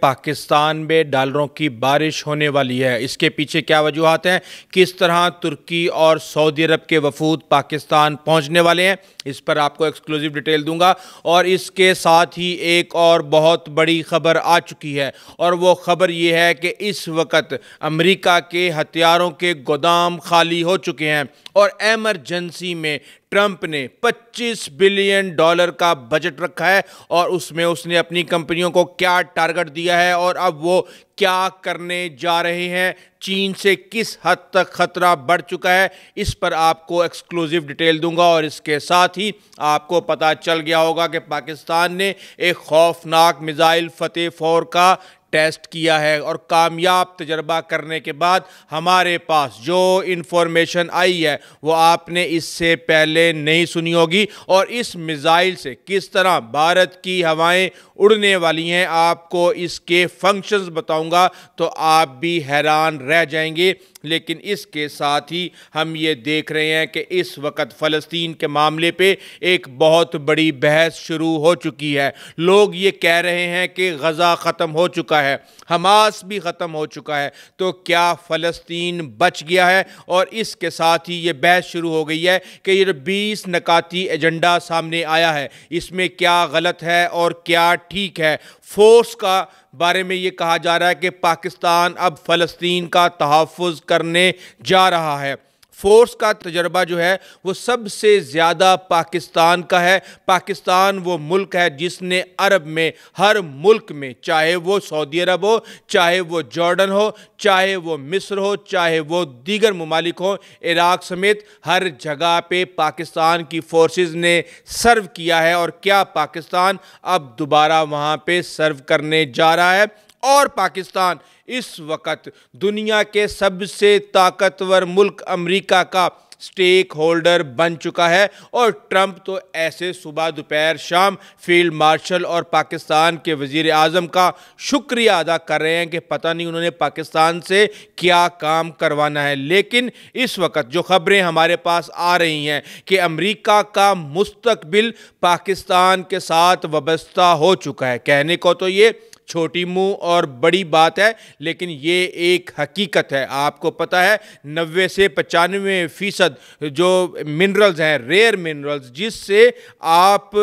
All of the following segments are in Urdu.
پاکستان میں ڈالروں کی بارش ہونے والی ہے۔ اس کے پیچھے کیا وجوہات ہیں؟ کس طرح ترکی اور سعودی عرب کے وفود پاکستان پہنچنے والے ہیں؟ اس پر آپ کو ایکسکلوزیو ڈیٹیل دوں گا، اور اس کے ساتھ ہی ایک اور بہت بڑی خبر آ چکی ہے، اور وہ خبر یہ ہے کہ اس وقت امریکہ کے ہتھیاروں کے گودام خالی ہو چکے ہیں، اور ایمرجنسی میں ٹرمپ نے $25 بلین کا بجٹ رکھا ہے، اور اس میں اس نے اپنی کمپنیوں کو کیا ٹارگٹ دیا ہے، اور اب وہ کیا کرنے جا رہے ہیں، چین سے کس حد تک خطرہ بڑھ چکا ہے۔ اس پر آپ کو ایکسکلوزیو ڈیٹیل دوں گا، اور اس کے ساتھ ہی آپ کو پتہ چل گیا ہوگا کہ پاکستان نے ایک خوفناک میزائل فتح 4 کا ٹیسٹ کیا ہے، اور کامیاب تجربہ کرنے کے بعد ہمارے پاس جو انفارمیشن آئی ہے وہ آپ نے اس سے پہلے نہیں سنی ہوگی، اور اس میزائل سے کس طرح بھارت کی ہوائیں اڑنے والی ہیں آپ کو اس کے فنکشنز بتاؤں گا تو آپ بھی حیران رہ جائیں گے۔ لیکن اس کے ساتھ ہی ہم یہ دیکھ رہے ہیں کہ اس وقت فلسطین کے معاملے پہ ایک بہت بڑی بحث شروع ہو چکی ہے۔ لوگ یہ کہہ رہے ہیں کہ غزہ ختم ہو چکا ہے، حماس بھی ختم ہو چکا ہے، تو کیا فلسطین بچ گیا ہے؟ اور اس کے ساتھ ہی یہ بحث شروع ہو گئی ہے کہ یہ 20 نکاتی ایجنڈا سامنے آیا ہے، اس میں کیا غلط ہے اور کیا ٹھیک ہے۔ فورس کا بارے میں یہ کہا جا رہا ہے کہ پاکستان اب فلسطین کا تحفظ کرنے جا رہا ہے۔ فورس کا تجربہ جو ہے وہ سب سے زیادہ پاکستان کا ہے۔ پاکستان وہ ملک ہے جس نے عرب میں ہر ملک میں، چاہے وہ سعودی عرب ہو، چاہے وہ جارڈن ہو، چاہے وہ مصر ہو، چاہے وہ دیگر ممالک ہوں، عراق سمیت ہر جگہ پہ پاکستان کی فورسز نے سرو کیا ہے، اور کیا پاکستان اب دوبارہ وہاں پہ سرو کرنے جا رہا ہے۔ اور پاکستان اس وقت دنیا کے سب سے طاقتور ملک امریکہ کا سٹیک ہولڈر بن چکا ہے، اور ٹرمپ تو ایسے صبح دوپہر شام فیلڈ مارشل اور پاکستان کے وزیر اعظم کا شکریہ ادا کر رہے ہیں کہ پتہ نہیں انہوں نے پاکستان سے کیا کام کروانا ہے۔ لیکن اس وقت جو خبریں ہمارے پاس آ رہی ہیں کہ امریکہ کا مستقبل پاکستان کے ساتھ وابستہ ہو چکا ہے، کہنے کو تو یہ چھوٹی منہ اور بڑی بات ہے، لیکن یہ ایک حقیقت ہے۔ آپ کو پتہ ہے 90 سے 95% جو منرلز ہیں، ریئر منرلز، جس سے آپ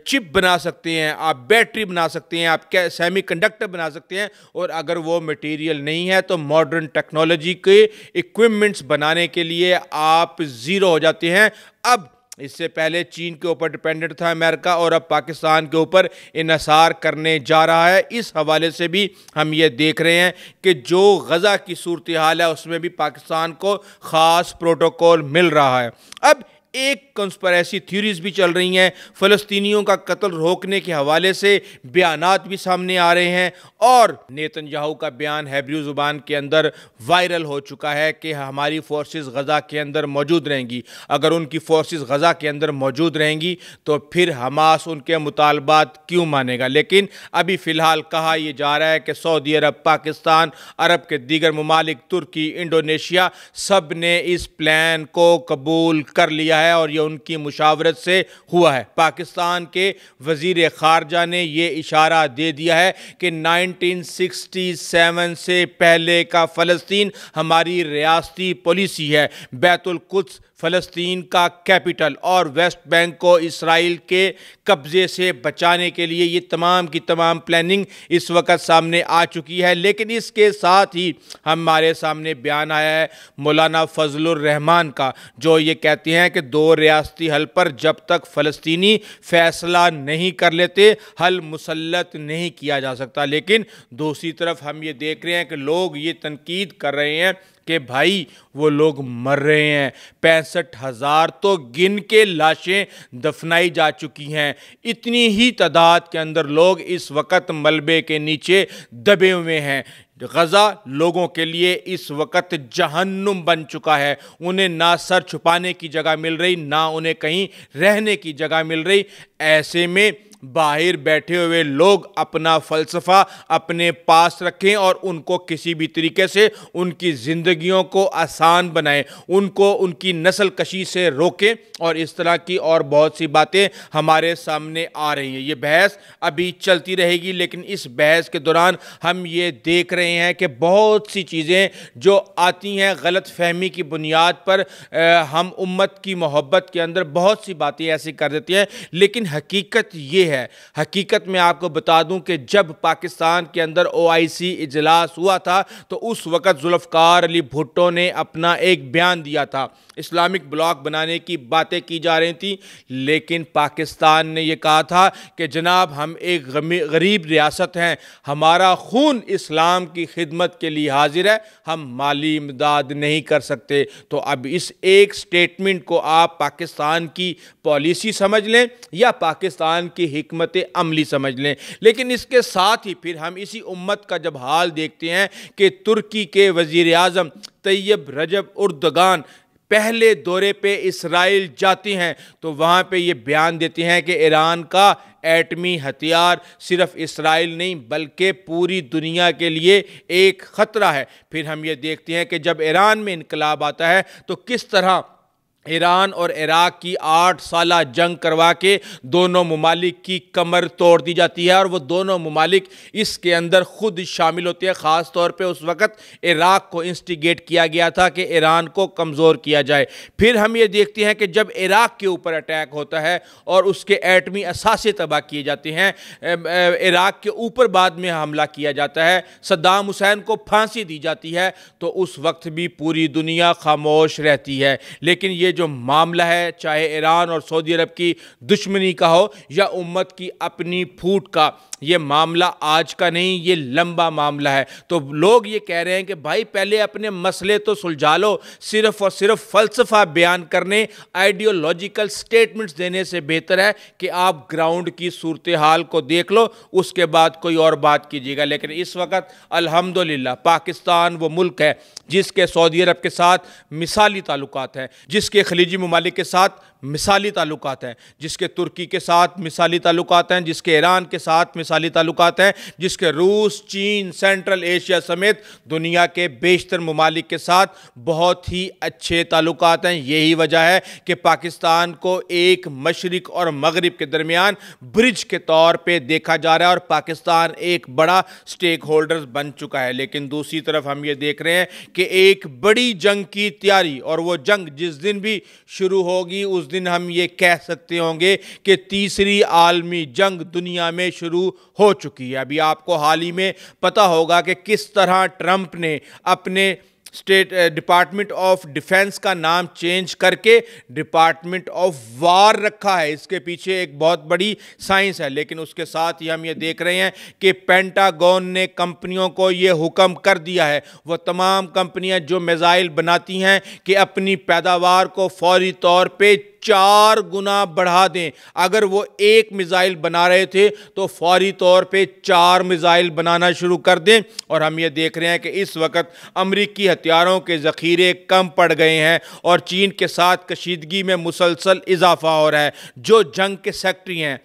چپ بنا سکتے ہیں، آپ بیٹری بنا سکتے ہیں، آپ سیمی کنڈکٹر بنا سکتے ہیں، اور اگر وہ مٹیریل نہیں ہے تو ماڈرن ٹیکنالوجی کے ایکوپمنٹس بنانے کے لیے آپ زیرو ہو جاتے ہیں۔ اب اس سے پہلے چین کے اوپر ڈیپینڈنٹ تھا امریکہ، اور اب پاکستان کے اوپر انحصار کرنے جا رہا ہے۔ اس حوالے سے بھی ہم یہ دیکھ رہے ہیں کہ جو غزہ کی صورتحال ہے اس میں بھی پاکستان کو خاص پروٹوکول مل رہا ہے۔ اب ایک کنسپریسی تھیوریز بھی چل رہی ہیں، فلسطینیوں کا قتل روکنے کے حوالے سے بیانات بھی سامنے آ رہے ہیں، اور نیتن یاہو کا بیان ہیبریو زبان کے اندر وائرل ہو چکا ہے کہ ہماری فورسز غزہ کے اندر موجود رہیں گی۔ اگر ان کی فورسز غزہ کے اندر موجود رہیں گی تو پھر حماس ان کے مطالبات کیوں مانے گا؟ لیکن ابھی فی الحال کہا یہ جا رہا ہے کہ سعودی عرب، پاکستان، عرب کے دیگر ممالک، ترکی، انڈونیشیا، سب نے اس پلان کو قبول کر لیا ہے، اور یہ ان کی مشاورت سے ہوا ہے۔ پاکستان کے وزیر خارجہ نے یہ اشارہ دے دیا ہے کہ 1967 سے پہلے کا فلسطین ہماری ریاستی پالیسی ہے۔ بیت القدس فلسطین کا کیپٹل اور ویسٹ بینک کو اسرائیل کے قبضے سے بچانے کے لیے یہ تمام کی تمام پلاننگ اس وقت سامنے آ چکی ہے۔ لیکن اس کے ساتھ ہی ہمارے سامنے بیان آیا ہے مولانا فضل الرحمان کا، جو یہ کہتے ہیں کہ دو ریاستی حل پر جب تک فلسطینی فیصلہ نہیں کر لیتے حل مسلط نہیں کیا جا سکتا۔ لیکن دوسری طرف ہم یہ دیکھ رہے ہیں کہ لوگ یہ تنقید کر رہے ہیں کہ بھائی وہ لوگ مر رہے ہیں، 65,000 تو گن کے لاشیں دفنائی جا چکی ہیں، اتنی ہی تعداد کے اندر لوگ اس وقت ملبے کے نیچے دبے ہوئے ہیں۔ غزہ لوگوں کے لیے اس وقت جہنم بن چکا ہے، انہیں نہ سر چھپانے کی جگہ مل رہی، نہ انہیں کہیں رہنے کی جگہ مل رہی۔ ایسے میں باہر بیٹھے ہوئے لوگ اپنا فلسفہ اپنے پاس رکھیں اور ان کو کسی بھی طریقے سے ان کی زندگیوں کو آسان بنائیں، ان کو ان کی نسل کشی سے روکیں، اور اس طرح کی اور بہت سی باتیں ہمارے سامنے آ رہی ہیں۔ یہ بحث ابھی چلتی رہے گی، لیکن اس بحث کے دوران ہم یہ دیکھ رہے ہیں کہ بہت سی چیزیں جو آتی ہیں غلط فہمی کی بنیاد پر، ہم امت کی محبت کے اندر بہت سی باتیں ایسی کر دیتی ہیں، لیکن حقیقت یہ ہے، حقیقت میں آپ کو بتا دوں کہ جب پاکستان کے اندر OIC اجلاس ہوا تھا تو اس وقت ذوالفقار علی بھٹو نے اپنا ایک بیان دیا تھا، اسلامک بلاک بنانے کی باتیں کی جا رہی تھیں، لیکن پاکستان نے یہ کہا تھا کہ جناب ہم ایک غریب ریاست ہیں، ہمارا خون اسلام کی خدمت کے لیے حاضر ہے، ہم مالی امداد نہیں کر سکتے۔ تو اب اس ایک سٹیٹمنٹ کو آپ پاکستان کی پالیسی سمجھ لیں یا پاکستان کی حکمت عملی سمجھ لیں، لیکن اس کے ساتھ ہی پھر ہم اسی امت کا جب حال دیکھتے ہیں کہ ترکی کے وزیر اعظم طیب رجب اردگان پہلے دورے پہ اسرائیل جاتے ہیں تو وہاں پہ یہ بیان دیتے ہیں کہ ایران کا ایٹمی ہتھیار صرف اسرائیل نہیں بلکہ پوری دنیا کے لیے ایک خطرہ ہے۔ پھر ہم یہ دیکھتے ہیں کہ جب ایران میں انقلاب آتا ہے تو کس طرح ایران اور عراق کی 8 سالہ جنگ کروا کے دونوں ممالک کی کمر توڑ دی جاتی ہے، اور وہ دونوں ممالک اس کے اندر خود شامل ہوتے ہیں۔ خاص طور پہ اس وقت عراق کو انسٹیگیٹ کیا گیا تھا کہ ایران کو کمزور کیا جائے۔ پھر ہم یہ دیکھتے ہیں کہ جب عراق کے اوپر اٹیک ہوتا ہے اور اس کے ایٹمی اثاثے تباہ کیے جاتے ہیں، عراق کے اوپر بعد میں حملہ کیا جاتا ہے، صدام حسین کو پھانسی دی جاتی ہے، تو اس وقت بھی پوری دنیا خاموش رہتی ہے۔ لیکن یہ جو معاملہ ہے، چاہے ایران اور سعودی عرب کی دشمنی کا ہو یا امت کی اپنی پھوٹ کا، یہ معاملہ آج کا نہیں، یہ لمبا معاملہ ہے۔ تو لوگ یہ کہہ رہے ہیں کہ بھائی پہلے اپنے مسئلے تو سلجھا لو، صرف اور صرف فلسفہ بیان کرنے، آئیڈیولوجیکل سٹیٹمنٹس دینے سے بہتر ہے کہ آپ گراؤنڈ کی صورتحال کو دیکھ لو، اس کے بعد کوئی اور بات کیجیے گا۔ لیکن اس وقت الحمدللہ پاکستان وہ ملک ہے جس کے سعودی عرب کے ساتھ مثالی تعلقات ہیں، جس کے خلیجی ممالک کے ساتھ مثالی تعلقات ہیں، جس کے ترکی کے ساتھ مثالی تعلقات ہیں، جس کے ایران کے ساتھ مثالی تعلقات ہیں، جس کے روس، چین، سینٹرل ایشیا سمیت دنیا کے بیشتر ممالک کے ساتھ بہت ہی اچھے تعلقات ہیں۔ یہی وجہ ہے کہ پاکستان کو ایک مشرق اور مغرب کے درمیان برج کے طور پہ دیکھا جا رہا ہے، اور پاکستان ایک بڑا سٹیک ہولڈر بن چکا ہے۔ لیکن دوسری طرف ہم یہ دیکھ رہے ہیں کہ ایک بڑی جنگ کی تیاری، اور وہ جنگ جس دن بھی شروع ہوگی اس دن ہم یہ کہہ سکتے ہوں گے کہ تیسری عالمی جنگ دنیا میں شروع ہو چکی ہے۔ ابھی آپ کو حال ہی میں پتہ ہوگا کہ کس طرح ٹرمپ نے اپنے ڈپارٹمنٹ آف ڈیفنس کا نام چینج کر کے ڈپارٹمنٹ آف وار رکھا ہے۔ اس کے پیچھے ایک بہت بڑی سائنس ہے، لیکن اس کے ساتھ ہی ہم یہ دیکھ رہے ہیں کہ پینٹاگون نے کمپنیوں کو یہ حکم کر دیا ہے، وہ تمام کمپنیاں جو میزائل بناتی ہیں، کہ اپنی پیداوار کو فوری طور پہ 4 گنا بڑھا دیں۔ اگر وہ ایک میزائل بنا رہے تھے تو فوری طور پہ 4 میزائل بنانا شروع کر دیں۔ اور ہم یہ دیکھ رہے ہیں کہ اس وقت امریکی ہتھیاروں کے ذخیرے کم پڑ گئے ہیں، اور چین کے ساتھ کشیدگی میں مسلسل اضافہ ہو رہا ہے۔ جو جنگ کے سیکٹری ہیں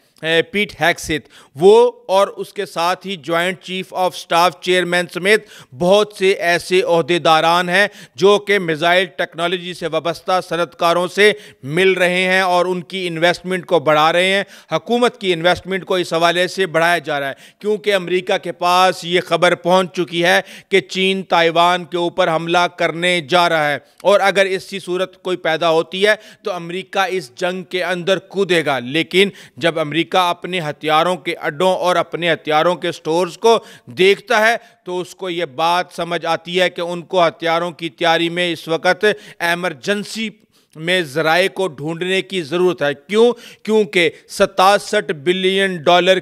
پیٹ ہیگسیت، وہ اور اس کے ساتھ ہی joint chief of staff chairman سمیت بہت سے ایسے عہدیداران ہیں جو کہ میزائل ٹیکنالوجی سے وابستہ صنعت کاروں سے مل رہے ہیں اور ان کی انویسٹمنٹ کو بڑھا رہے ہیں۔ حکومت کی انویسٹمنٹ کو اس حوالے سے بڑھایا جا رہا ہے، کیونکہ امریکہ کے پاس یہ خبر پہنچ چکی ہے کہ چین تائیوان کے اوپر حملہ کرنے جا رہا ہے، اور اگر اسی صورت کوئی پیدا ہوتی ہے تو امریکہ اس جنگ کے اندر کودے گا۔ لیکن جب امریکہ اپنے ہتھیاروں کے اڈوں اور اپنے ہتھیاروں کے سٹورز کو دیکھتا ہے تو اس کو یہ بات سمجھ آتی ہے کہ ان کو ہتھیاروں کی تیاری میں اس وقت ایمرجنسی میں ذرائع کو ڈھونڈنے کی ضرورت ہے۔ کیونکہ $67 بلین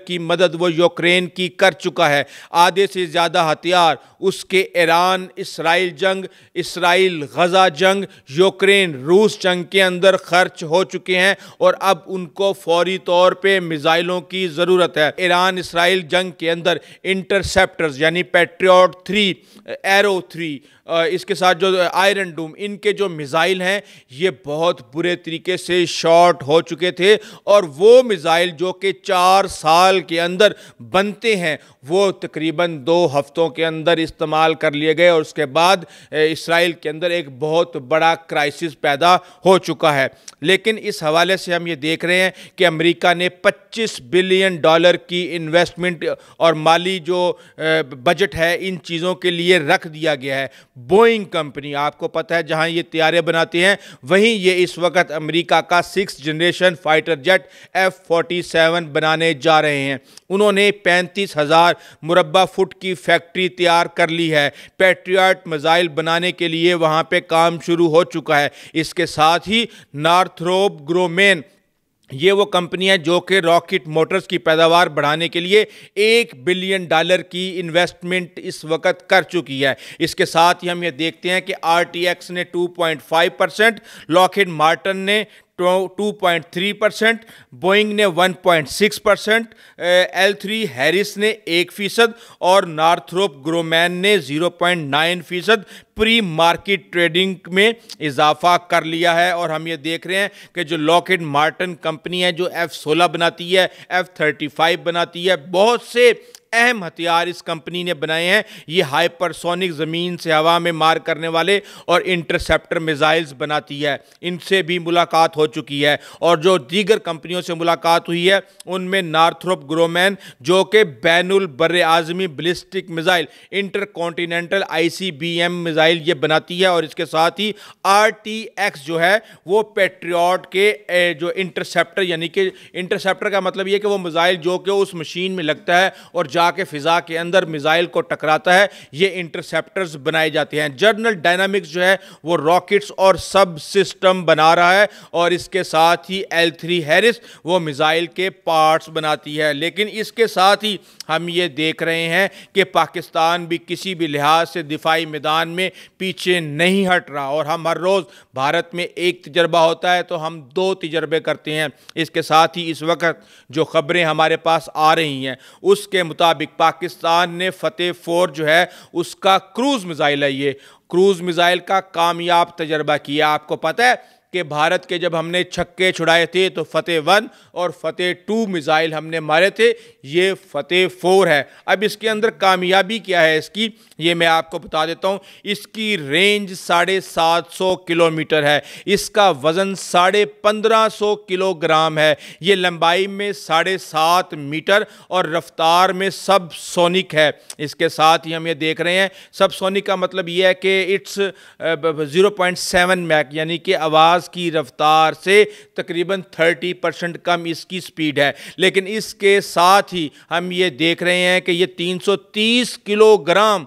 کی مدد وہ یوکرین کی کر چکا ہے۔ آدھے سے زیادہ ہتھیار اس کے ایران اسرائیل جنگ، اسرائیل غزہ جنگ، یوکرین روس جنگ کے اندر خرچ ہو چکے ہیں، اور اب ان کو فوری طور پہ میزائلوں کی ضرورت ہے۔ ایران اسرائیل جنگ کے اندر انٹرسیپٹرز یعنی پیٹریوٹ 3، ایرو 3، اس کے ساتھ جو آئرن ڈوم، ان کے جو میزائل ہیں یہ بہت برے طریقے سے شارٹ ہو چکے تھے، اور وہ میزائل جو کہ 4 سال کے اندر بنتے ہیں وہ تقریباً 2 ہفتوں کے اندر استعمال کر لیے گئے، اور اس کے بعد اسرائیل کے اندر ایک بہت بڑا کرائسس پیدا ہو چکا ہے۔ لیکن اس حوالے سے ہم یہ دیکھ رہے ہیں کہ امریکہ نے $25 بلین کی انویسٹمنٹ اور مالی جو بجٹ ہے ان چیزوں کے لیے رکھ دیا گیا ہے۔ بوئنگ کمپنی، آپ کو پتہ ہے جہاں یہ طیارے بناتے ہیں، وہیں یہ اس وقت امریکہ کا 6th generation fighter jet F-47 بنانے جا رہے ہیں۔ انہوں نے 35,000 مربع فٹ کی فیکٹری تیار کر لی ہے۔ پیٹریاٹ میزائل بنانے کے لیے وہاں پہ کام شروع ہو چکا ہے۔ اس کے ساتھ ہی نارتھروپ گرومین، یہ وہ کمپنی ہے جو کہ راکٹ موٹرز کی پیداوار بڑھانے کے لیے $1 بلین کی انویسٹمنٹ اس وقت کر چکی ہے۔ اس کے ساتھ ہی ہم یہ دیکھتے ہیں کہ RTX نے 2.5%، لاکہیڈ مارٹن نے 2.3%، بوئنگ نے 1.6%، L3 ہیرس نے 1%، اور نارتھروپ گرومین نے 0.9% پری مارکیٹ ٹریڈنگ میں اضافہ کر لیا ہے۔ اور ہم یہ دیکھ رہے ہیں کہ جو لاکہیڈ مارٹن کمپنی ہے جو F-16 بناتی ہے، F-35 بناتی ہے، بہت سے اہم ہتھیار اس کمپنی نے بنائے ہیں۔ یہ ہائپرسونک زمین سے ہوا میں مار کرنے والے اور انٹرسیپٹر میزائلز بناتی ہے۔ ان سے بھی ملاقات ہو چکی ہے، اور جو دیگر کمپنیوں سے ملاقات ہوئی ہے ان میں نارتھروپ گرومین جو کہ بین البر اعظمی ballistic missile intercontinental ICBM missile یہ بناتی ہے، اور اس کے ساتھ ہی RTX جو ہے وہ پیٹریاٹ کے جو انٹرسیپٹر، یعنی کہ انٹرسیپٹر کا مطلب یہ کہ وہ میزائل جو کہ اس مشین میں لگتا ہے اور جا کے فضا کے اندر میزائل کو ٹکراتا ہے، یہ انٹرسیپٹرز بنائے جاتے ہیں۔ جنرل ڈائنامکس جو ہے وہ راکٹس اور سب سسٹم بنا رہا ہے، اور اس کے ساتھ ہی L3 ہیرس وہ میزائل کے پارٹس بناتی ہے۔ لیکن اس کے ساتھ ہی ہم یہ دیکھ رہے ہیں کہ پاکستان بھی کسی بھی لحاظ سے دفاعی میدان میں پیچھے نہیں ہٹ رہا، اور ہم ہر روز بھارت میں ایک تجربہ ہوتا ہے تو ہم 2 تجربے کرتے ہیں۔ اس کے ساتھ ہی اس وقت جو خبریں ہمارے پاس آ رہی ہیں اس کے مطابق پاکستان نے فتح 4 جو ہے اس کا کروز میزائل ہے، یہ کروز میزائل کا کامیاب تجربہ کیا۔ آپ کو پتہ ہے کہ بھارت کے جب ہم نے چھکے چھڑائے تھے تو فتح 1 اور فتح 2 میزائل ہم نے مارے تھے، یہ فتح 4 ہے۔ اب اس کے اندر کامیابی کیا ہے اس کی، یہ میں آپ کو بتا دیتا ہوں۔ اس کی رینج 750 کلومیٹر ہے، اس کا وزن 1550 کلوگرام ہے، یہ لمبائی میں 7.5 میٹر اور رفتار میں سب سونک ہے۔ اس کے ساتھ ہی ہم یہ دیکھ رہے ہیں سب سونک کا مطلب یہ ہے کہ اٹس 0.7 میک، یعنی کہ آواز کی رفتار سے تقریباً 30% کم اس کی سپیڈ ہے۔ لیکن اس کے ساتھ ہی ہم یہ دیکھ رہے ہیں کہ یہ 330 کلوگرام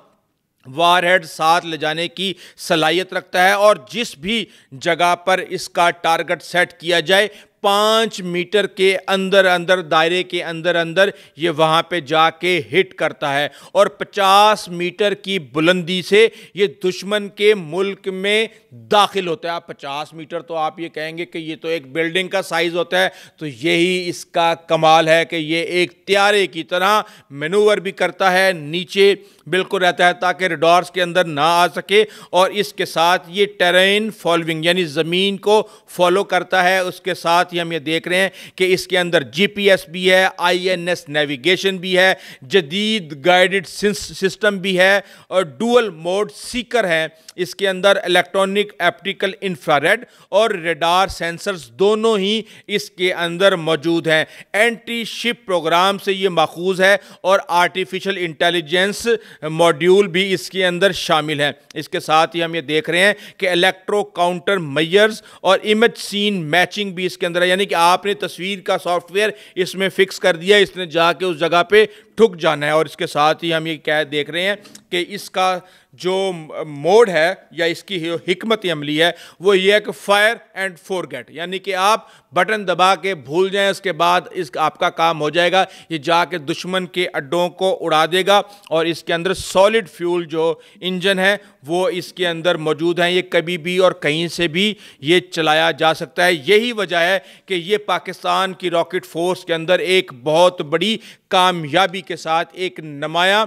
وار ہیڈ ساتھ لے جانے کی صلاحیت رکھتا ہے، اور جس بھی جگہ پر اس کا ٹارگٹ سیٹ کیا جائے 5 میٹر کے اندر دائرے کے اندر یہ وہاں پہ جا کے ہٹ کرتا ہے، اور 50 میٹر کی بلندی سے یہ دشمن کے ملک میں داخل ہوتا ہے۔ آپ 50 میٹر تو آپ یہ کہیں گے کہ یہ تو ایک بلڈنگ کا سائز ہوتا ہے، تو یہی اس کا کمال ہے کہ یہ ایک طیارے کی طرح مینوور بھی کرتا ہے، نیچے بالکل رہتا ہے تاکہ ریڈارز کے اندر نہ آ سکے، اور اس کے ساتھ یہ ٹیرین فالوئنگ یعنی زمین کو فالو کرتا ہے۔ اس کے ساتھ ہم یہ دیکھ رہے ہیں کہ اس کے اندر GPS بھی ہے، INS نیویگیشن بھی ہے، جدید گائیڈڈ سسٹم بھی ہے، اور ڈوئل موڈ سیکر ہے۔ اس کے اندر الیکٹرونک، آپٹیکل، انفراریڈ اور ریڈار سینسرز دونوں ہی اس کے اندر موجود ہیں۔ اینٹی شپ پروگرام سے یہ ماخوذ ہے، اور آرٹیفیشل انٹیلیجنس موڈیول بھی اس کے اندر شامل ہے۔ اس کے ساتھ ہی ہم یہ دیکھ رہے ہیں کہ الیکٹرو کاؤنٹر میئرز اور امیج سین میچنگ بھی اس کے اندر ہے، یعنی کہ آپ نے تصویر کا سافٹ ویئر اس میں فکس کر دیا، اس نے جا کے اس جگہ پہ ٹھک جانا ہے۔ اور اس کے ساتھ ہی ہم یہ کیا دیکھ رہے ہیں کہ اس کا جو موڈ ہے یا اس کی حکمت عملی ہے وہ یہ ہے کہ فائر اینڈ فورگیٹ، یعنی کہ آپ بٹن دبا کے بھول جائیں، اس کے بعد آپ کا کام ہو جائے گا، یہ جا کے دشمن کے اڈوں کو اڑا دے گا۔ اور اس کے اندر سالڈ فیول جو انجن ہے وہ اس کے اندر موجود ہیں، یہ کبھی بھی اور کہیں سے بھی یہ چلایا جا سکتا ہے۔ یہی وجہ ہے کہ یہ پاکستان کی راکٹ فورس کے اندر ایک بہت بڑی کامیابی کے ساتھ ایک نمایاں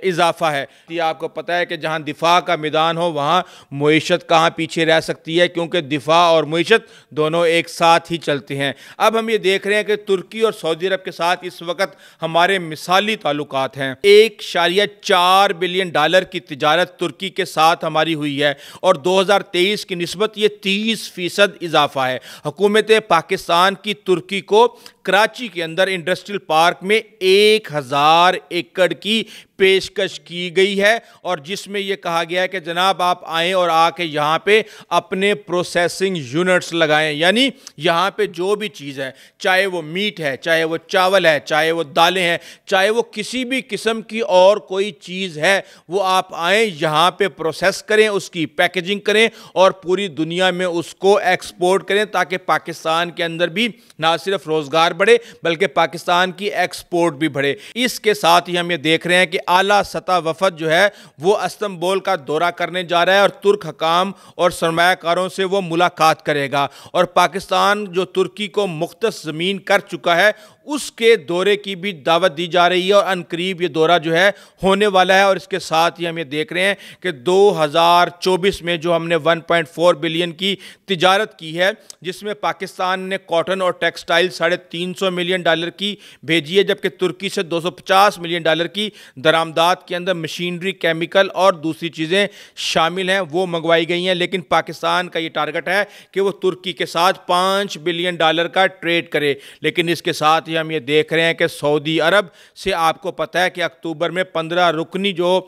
اضافہ ہے۔ یہ آپ کو پتہ ہے کہ جہاں دفاع کا میدان ہو وہاں معیشت کہاں پیچھے رہ سکتی ہے، کیونکہ دفاع اور معیشت دونوں ایک ساتھ ہی چلتے ہیں۔ اب ہم یہ دیکھ رہے ہیں کہ ترکی اور سعودی عرب کے ساتھ اس وقت ہمارے مثالی تعلقات ہیں۔ 1.4 بلین ڈالر کی تجارت ترکی کے ساتھ ہماری ہوئی ہے اور 2023 کی نسبت یہ 30% اضافہ ہے۔ حکومت پاکستان کی ترکی کو کراچی کے اندر انڈسٹریل پارک میں 1000 ایکڑ کی پیشکش کی گئی ہے، اور جس میں یہ کہا گیا ہے کہ جناب آپ آئیں اور آ کے یہاں پہ اپنے پروسیسنگ یونٹس لگائیں، یعنی یہاں پہ جو بھی چیز ہے، چاہے وہ میٹ ہے، چاہے وہ چاول ہے، چاہے وہ دالیں ہیں، چاہے وہ کسی بھی قسم کی اور کوئی چیز ہے، وہ آپ آئیں یہاں پہ پروسیس کریں، اس کی پیکیجنگ کریں اور پوری دنیا میں اس کو ایکسپورٹ کریں، تاکہ پاکستان کے اندر بھی نہ صرف روزگار بڑھے بلکہ پاکستان کی ایکسپورٹ بھی بڑھے۔ اس کے ساتھ ہی ہم یہ دیکھ رہے ہیں کہ اعلیٰ سطح وفد جو ہے وہ استنبول کا دورہ کرنے جا رہا ہے اور ترک حکام اور سرمایہ کاروں سے وہ ملاقات کرے گا، اور پاکستان جو ترکی کو مختص زمین کر چکا ہے اس کے دورے کی بھی دعوت دی جا رہی ہے، اور عنقریب یہ دورہ جو ہے ہونے والا ہے۔ اور اس کے ساتھ ہی ہم یہ دیکھ رہے ہیں کہ 2024 میں جو ہم نے 1.4 بلین کی تجارت کی ہے، جس میں پاکستان نے کاٹن اور ٹیکسٹائل 350 ملین ڈالر کی بھیجی ہے، جبکہ ترکی سے 250 ملین ڈالر کی درآمدات کے اندر مشینری، کیمیکل اور دوسری چیزیں شامل ہیں، وہ منگوائی گئی ہیں۔ لیکن پاکستان کا یہ ٹارگٹ ہے کہ وہ ترکی کے ساتھ 5 بلین ڈالر کا ٹریڈ کرے۔ لیکن اس کے ساتھ ہی ہم یہ دیکھ رہے ہیں کہ سعودی عرب سے آپ کو پتہ ہے کہ اکتوبر میں 15 رکنی جو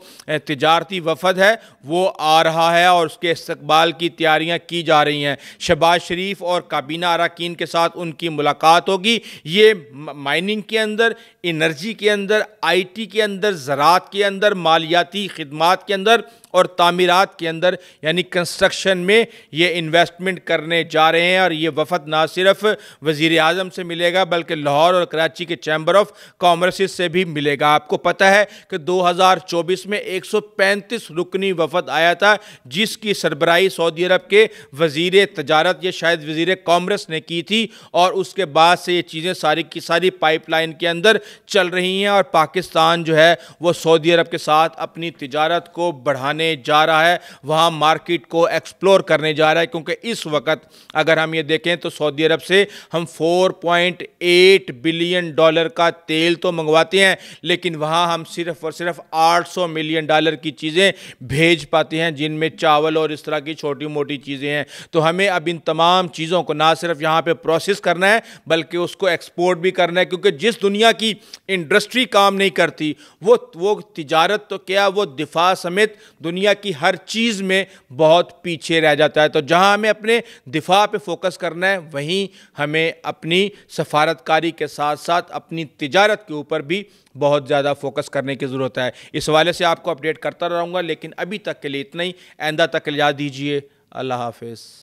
تجارتی وفد ہے وہ آ رہا ہے، اور اس کے استقبال کی تیاریاں کی جا رہی ہیں۔ شہباز شریف اور کابینہ اراکین کے ساتھ ان کی ملاقات ہوگی۔ یہ مائننگ کے اندر، انرجی کے اندر، آئی ٹی کے اندر، زراعت کے اندر، مالیاتی خدمات کے اندر اور تعمیرات کے اندر، یعنی کنسٹرکشن میں یہ انویسٹمنٹ کرنے جا رہے ہیں۔ اور یہ وفد نہ صرف وزیر اعظم سے ملے گا بلکہ لاہور اور کراچی کے چیمبر آف کامرس سے بھی ملے گا۔ آپ کو پتہ ہے کہ 2024 میں 135 رکنی وفد آیا تھا، جس کی سربراہی سعودی عرب کے وزیر تجارت یا شاید وزیر کامرس نے کی تھی، اور اس کے بعد سے یہ چیزیں ساری کی ساری پائپ لائن کے اندر چل رہی ہیں، اور پاکستان جو ہے وہ سعودی عرب کے ساتھ اپنی تجارت کو بڑھانے جا رہا ہے، وہاں مارکیٹ کو ایکسپلور کرنے جا رہا ہے۔ کیونکہ اس وقت اگر ہم یہ دیکھیں تو سعودی عرب سے ہم 4.8 بلین ڈالر کا تیل تو منگواتے ہیں، لیکن وہاں ہم صرف اور صرف 800 ملین ڈالر کی چیزیں بھیج پاتے ہیں، جن میں چاول اور اس طرح کی چھوٹی موٹی چیزیں ہیں۔ تو ہمیں اب ان تمام چیزوں کو نہ صرف یہاں پہ پروسیس کرنا ہے بلکہ اس کو ایکسپورٹ بھی کرنا ہے، کیونکہ جس دنیا کی انڈسٹری کام نہیں کرتی وہ تجارت تو کیا، وہ دفاع سمیت دنیا کی ہر چیز میں بہت پیچھے رہ جاتا ہے۔ تو جہاں ہمیں اپنے دفاع پہ فوکس کرنا ہے، وہیں ہمیں اپنی سفارتکاری کے ساتھ ساتھ اپنی تجارت کے اوپر بھی بہت زیادہ فوکس کرنے کی ضرورت ہے۔ اس حوالے سے آپ کو اپڈیٹ کرتا رہوں گا، لیکن ابھی تک کے لیے اتنا ہی۔ آئندہ تک اجازت دیجیے۔ اللہ حافظ۔